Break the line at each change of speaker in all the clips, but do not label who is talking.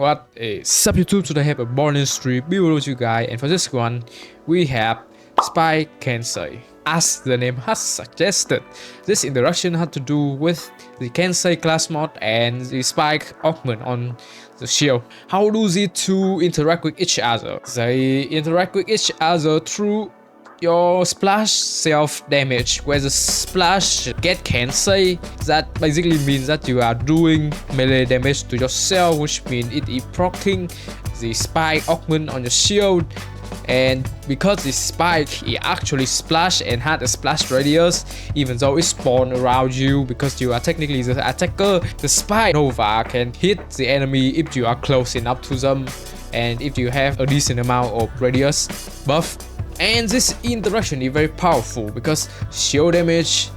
What is up YouTube? Today I have a Borderlands stream build with you guys, and for this one we have Spikekensei. As the name has suggested, this introduction had to do with the Kensei class mod and the Spike augment on the shield. How do the two interact with each other? They interact with each other through your splash self damage, where the splash get kensei. That basically means that you are doing melee damage to yourself, which means it is proccing the spike augment on your shield. And because the spike it actually splash and had a splash radius, even though it spawned around you, because you are technically the attacker, the spike nova can hit the enemy if you are close enough to them and if you have a decent amount of radius buff. And this interaction is very powerful because shield damage,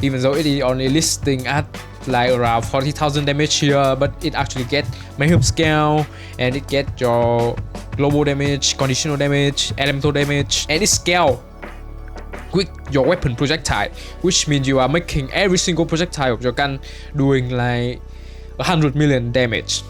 even though it is only listing at like around 40,000 damage here, but it actually get Mayhem scale and it get your global damage, conditional damage, elemental damage, and it scale with your weapon projectile, which means you are making every single projectile of your gun doing like 100 million damage.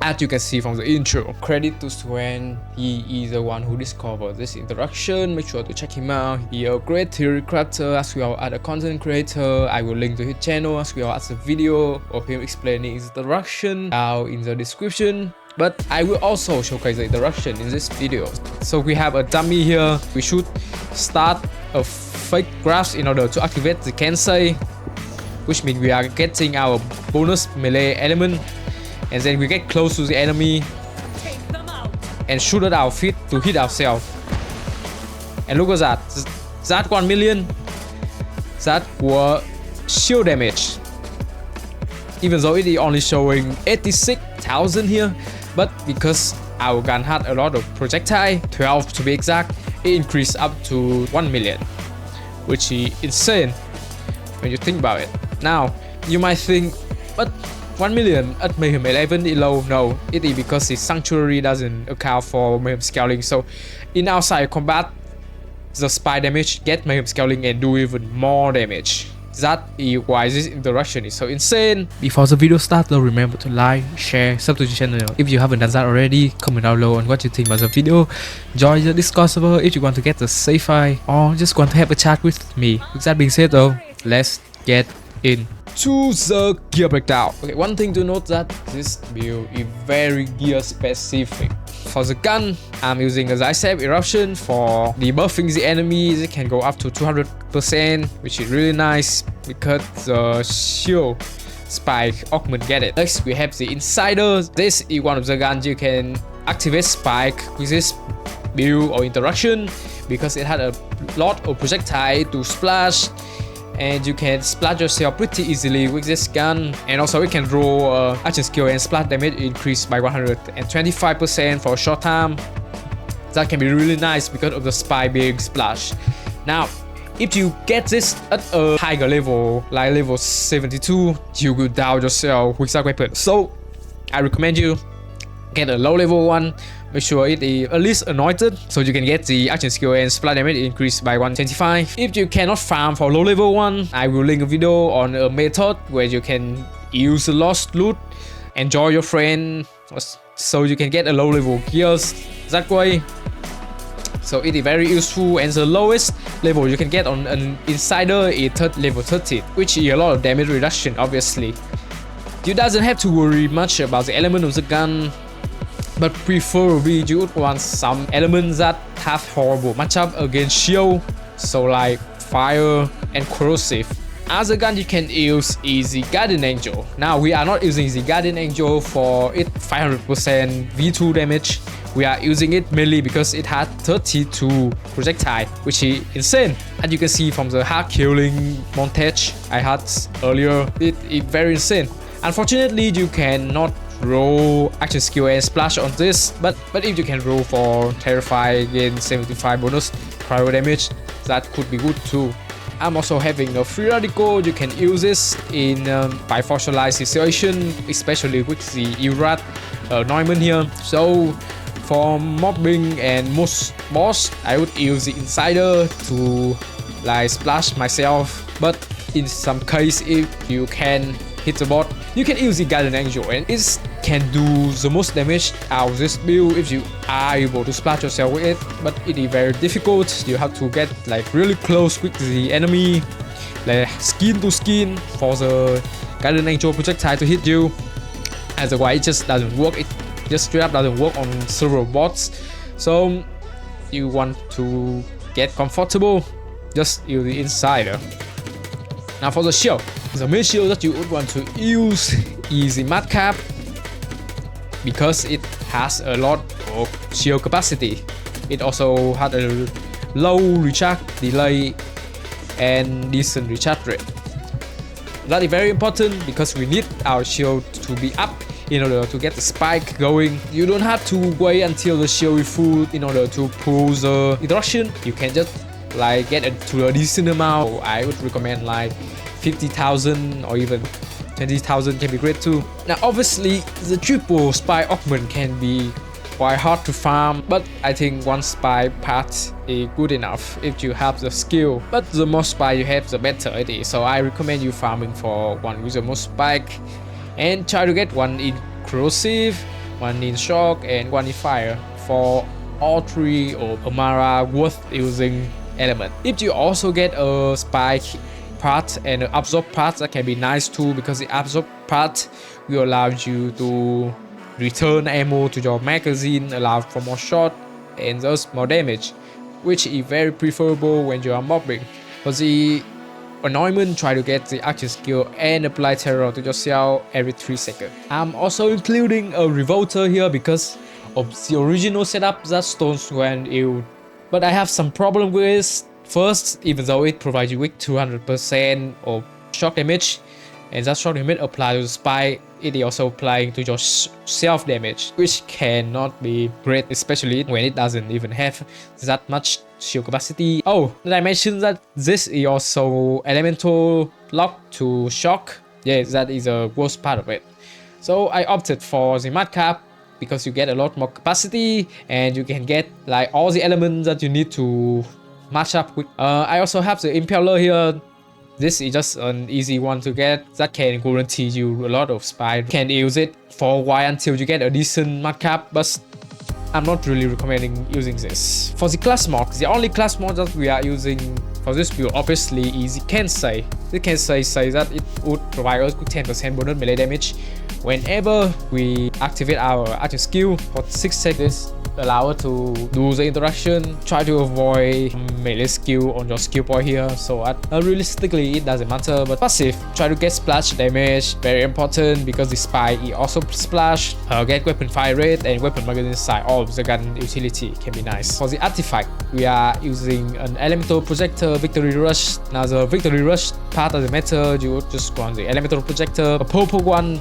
As you can see from the intro. Credit to Swen, he is the one who discovered this interaction. Make sure to check him out. He is a great theory crafter as well as a content creator. I will link to his channel as well as a video of him explaining his interaction down in the description. But I will also showcase the interaction in this video. So we have a dummy here. We should start a fake grasp in order to activate the Kensei, which means we are getting our bonus melee element. And then we get close to the enemy and shoot at our feet to hit ourselves. And look at that. That 1 million, that was shield damage. Even though it is only showing 86,000 here, but because our gun had a lot of projectile, 12 to be exact, it increased up to 1 million, which is insane when you think about it. Now, you might think, but 1 million at Mayhem 11 is low. No, it is because the Sanctuary doesn't account for Mayhem scaling. So in outside combat, the spy damage get Mayhem scaling and do even more damage. That is why this interaction is so insane. Before the video starts, though, remember to like, share, subscribe to the channel if you haven't done that already. Comment down below on what you think about the video. Join the Discord server if you want to get the safe file or just want to have a chat with me. With that being said though, let's get in to the gear breakdown. Okay, one thing to note that this build is very gear specific. For the gun, I'm using a Zicep Eruption for debuffing the enemies. It can go up to 200%, which is really nice because the shield spike augment get it. Next, we have the Insider. This is one of the guns you can activate spike with this build or interaction because it had a lot of projectile to splash. And you can splash yourself pretty easily with this gun. And also it can roll action skill and splash damage increase by 125% for a short time. That can be really nice because of the spy big splash. Now, if you get this at a higher level, like level 72, you will down yourself with that weapon. So I recommend you get a low level one. Make sure it is at least anointed so you can get the action skill and splash damage increased by 125. If you cannot farm for low level one, I will link a video on a method where you can use the lost loot, enjoy your friend, so you can get a low level gears that way. So it is very useful, and the lowest level you can get on an Insider is level 30, which is a lot of damage reduction obviously. You doesn't have to worry much about the element of the gun, but preferably you would want some elements that have horrible matchup against shield, so like fire and corrosive. As a gun you can use is the Guardian Angel. Now we are not using the Guardian Angel for it 500% V2 damage. We are using it mainly because it had 32 projectile, which is insane. As you can see from the hard killing montage I had earlier, it is very insane. Unfortunately, you cannot roll action skill and splash on this, but if you can roll for Terrify, gain 75 bonus cryo damage, that could be good too. I'm also having a free radical. You can use this in by fortunate situation, especially with the Irat Neumann here. So for mobbing and most boss, I would use the Insider to like splash myself, but in some case if you can hit the bot, You can use the Guardian Angel and it can do the most damage out of this build if you are able to splash yourself with it, but it is very difficult. You have to get like really close with the enemy, like skin to skin for the Guardian Angel projectile to hit you. Otherwise it just doesn't work, it just straight up doesn't work on several bots. So you want to get comfortable, just use the Insider. Now for the shield, the main shield that you would want to use is the Madcap, because it has a lot of shield capacity. It also had a low recharge delay and decent recharge rate. That is very important because we need our shield to be up in order to get the spike going. You don't have to wait until the shield is full in order to pull the interaction. You can just like get it to a decent amount. I would recommend like 50,000 or even 20,000 can be great too. Now obviously the triple spike augment can be quite hard to farm, but I think one spike part is good enough if you have the skill. But the more spike you have, the better it is. So I recommend you farming for one with the most spike and try to get one in corrosive, one in shock, and one in fire for all three of Amara worth using element. If you also get a spike part and an absorb part, that can be nice too, because the absorb part will allow you to return ammo to your magazine, allow for more shot and thus more damage, which is very preferable when you are mobbing. For the anointment, try to get the action skill and apply terror to yourself every 3 seconds. I'm also including a revolter here because of the original setup that stones when ill, but I have some problem with it. First, even though it provides you with 200% of shock damage, and that shock damage applied to the spike, it is also applying to your self damage, which cannot be great, especially when it doesn't even have that much shield capacity. Oh, did I mention that this is also elemental lock to shock? Yes, that is a worst part of it. So I opted for the Madcap because you get a lot more capacity and you can get like all the elements that you need to match up with. I also have the Impeller here. This is just an easy one to get that can guarantee you a lot of spike. You can use it for a while until you get a decent Madcap, but I'm not really recommending using this. For the class mod, the only class mod that we are using for this build obviously is the Kensei. The Kensei says that it would provide us with 10% bonus melee damage whenever we activate our action skill for 6 seconds. Allow us to do the interaction. Try to avoid melee skill on your skill point here, so realistically it doesn't matter. But passive, try to get splash damage, very important because the spike is also splash. Get weapon fire rate and weapon magazine size. All of the gun utility can be nice. For the artifact, we are using an elemental projector victory rush. Now the victory rush part of the matter, you would just want the elemental projector, a purple one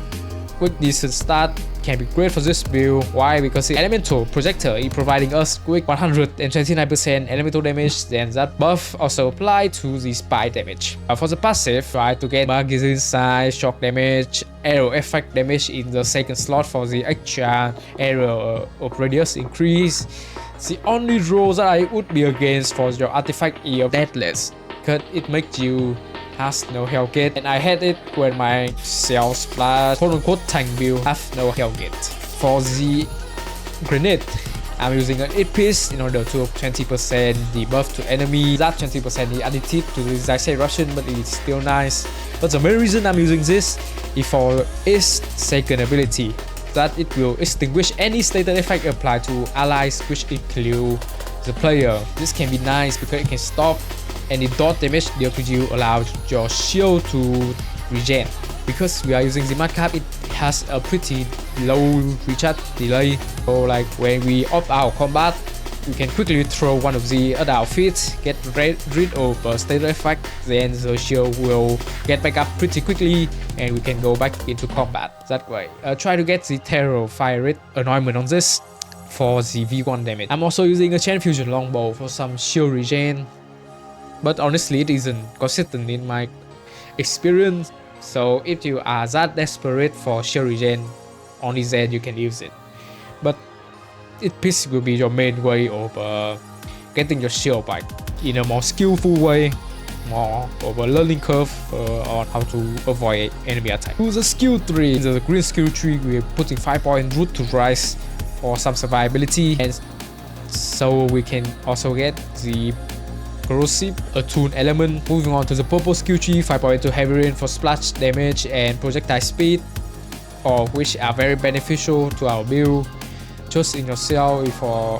with decent start can be great for this build. Why? Because the elemental projector is providing us with 129% elemental damage, then that buff also apply to the spike damage. For the passive, try to get magazine size, shock damage, arrow effect damage in the second slot for the extra arrow of radius increase. The only rule that I would be against for your artifact is deathless, because it makes you has no health gate, and I had it when my self splash quote-unquote tank build have no health gate. For the grenade, I'm using an 8-piece in order to 20% debuff to enemy. That 20% is additive to the Zaisei Eruption, but it's still nice. But the main reason I'm using this is for its second ability, that it will extinguish any status effect applied to allies, which include the player. This can be nice because it can stop any dot damage dealt to you, allow your shield to regen. Because we are using the Madcap, it has a pretty low recharge delay, so like when we opt out combat, we can quickly throw one of the other outfits, get rid of a status effect, then the shield will get back up pretty quickly and we can go back into combat that way. Try to get the Terror Fire Rate anointment on this for the V1 damage. I'm also using a Chain Fusion Longbow for some shield regen, but honestly it isn't consistent in my experience. So if you are that desperate for shield regen, only then you can use it. But this will be your main way of getting your shield back in a more skillful way. more of a learning curve on how to avoid enemy attack. To the skill tree, the green skill tree, we're putting 5-point root to rise for some survivability, and so we can also get the corrosive attune element. Moving on to the purple skill tree, 5-point to heavy rain for splash damage and projectile speed, all which are very beneficial to our build. Just in yourself for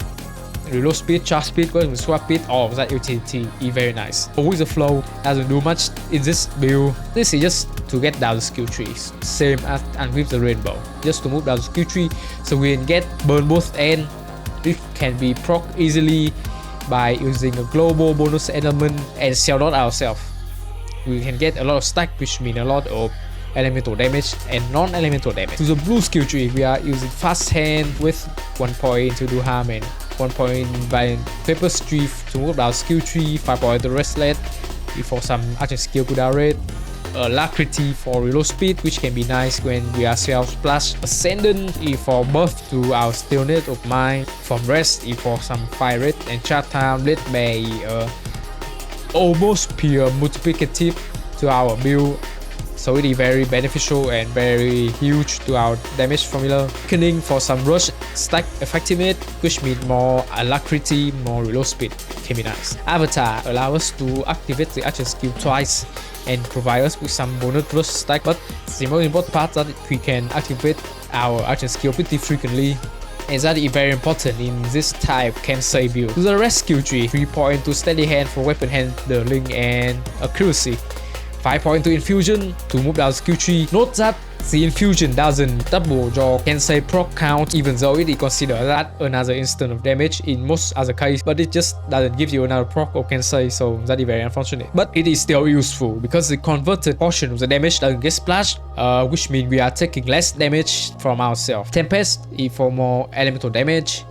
reload speed, charge speed, swap speed, all of that utility is very nice. With the flow doesn't do much in this build. This is just to get down the skill trees, same as and with the rainbow, just to move down the skill tree so we can get burn both ends. It can be proc easily by using a global bonus element and sell out ourselves. We can get a lot of stack, which means a lot of elemental damage and non-elemental damage. To the blue skill tree, we are using fast hand with 1 point to do harm and 1 point by paper strife to move down skill tree, 5 point to restless before some action skill cooldown rate, alacrity for reload speed, which can be nice when we are self splash, ascendant is for buff to our stillness of mind, from rest is for some fire rate, and charge time led by almost pure multiplicative to our build. So it is very beneficial and very huge to our damage formula. Weakening for some rush stack effectiveness, which means more alacrity, more reload speed, can be nice. Avatar allows us to activate the action skill twice and provide us with some bonus rush stack, but the most important part that we can activate our action skill pretty frequently, and that is very important in this type kensei build. To the rest skill tree, 3 point to steady hand for weapon handling and accuracy, 5 point to infusion to move down skill tree. Note that the infusion doesn't double your kensei proc count, even though it is considered that another instant of damage in most other cases, but it just doesn't give you another proc of kensei, so that is very unfortunate. But it is still useful because the converted portion of the damage doesn't get splashed, which means we are taking less damage from ourselves. Tempest is for more elemental damage.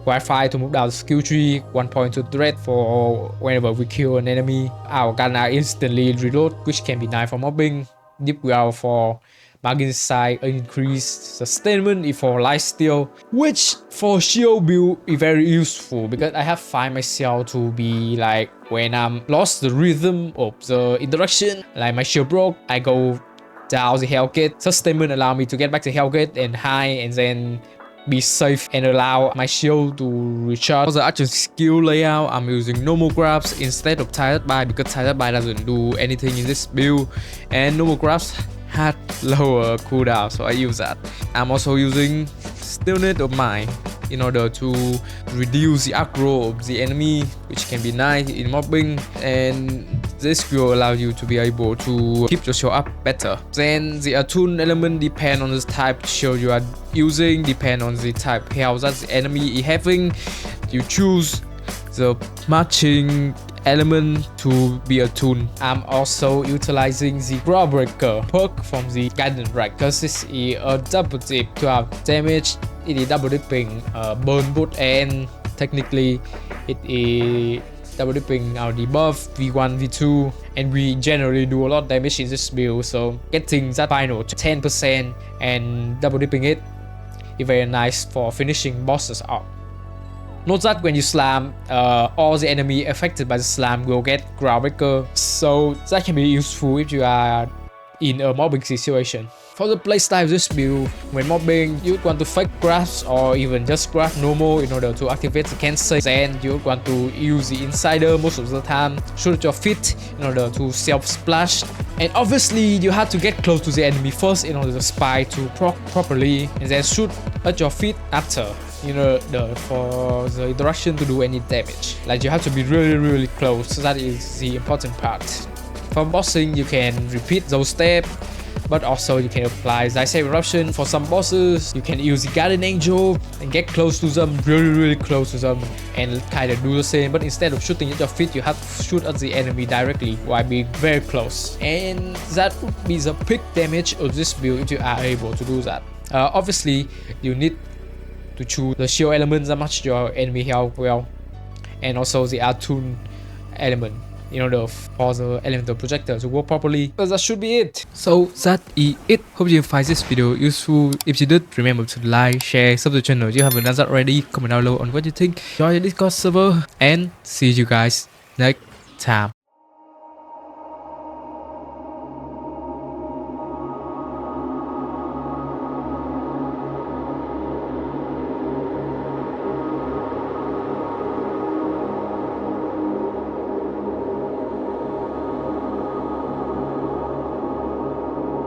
Wi-Fi to move down the skill tree, 1 point to dread for whenever we kill an enemy. Our gun are instantly reload, which can be nice for mobbing. Deep well for margin size, increased sustainment is for lifesteal, which for shield build is very useful because I have find myself to be like when I'm lost the rhythm of the interaction, like my shield broke, I go down the health gate. Sustainment allow me to get back to health gate and high and then be safe and allow my shield to recharge. For the action skill layout, I'm using normal grabs instead of tired by because tired by doesn't do anything in this build, and normal grabs had lower cooldown, so I use that. I'm also using stillness of mind in order to reduce the aggro of the enemy, which can be nice in mobbing, and this will allow you to be able to keep your shield up better. Then the attune element depend on the type shield you are using, depend on the type health that the enemy is having. You choose the matching element to be attuned. I'm also utilizing the Groundbreaker perk from the Guidance Rack because this is a double dip to our damage. It is double dipping burn boot, and technically it is double dipping our debuff V1, V2, and we generally do a lot of damage in this build, so getting that final 10% and double dipping it is very nice for finishing bosses out. Note that when you slam, all the enemy affected by the slam will get Groundbreaker, so that can be useful if you are in a mobbing situation. For the playstyle of this build, when mobbing, you would want to fake grabs or even just grab normal in order to activate the kensei. Then you would want to use the insider most of the time, shoot at your feet in order to self-splash. And obviously, you have to get close to the enemy first in order to spy to proc properly, and then shoot at your feet after, you know, for the interaction to do any damage. Like, you have to be really close, so that is the important part. For bossing, you can repeat those steps, but also you can apply Zysave Eruption. For some bosses, you can use the Guardian Angel and get close to them, really close to them, and kind of do the same, but instead of shooting at your feet, you have to shoot at the enemy directly while being very close. And that would be the peak damage of this build if you are able to do that. Obviously, you need to choose the shield elements that match your enemy health well, and also the attune element in order for the elemental projector to work properly. But that should be it. So that is it. Hope you find this video useful. If you did, remember to like, share, subscribe to the channel if you haven't done that already. Comment down below on what you think. Join the Discord server, and see you guys next time.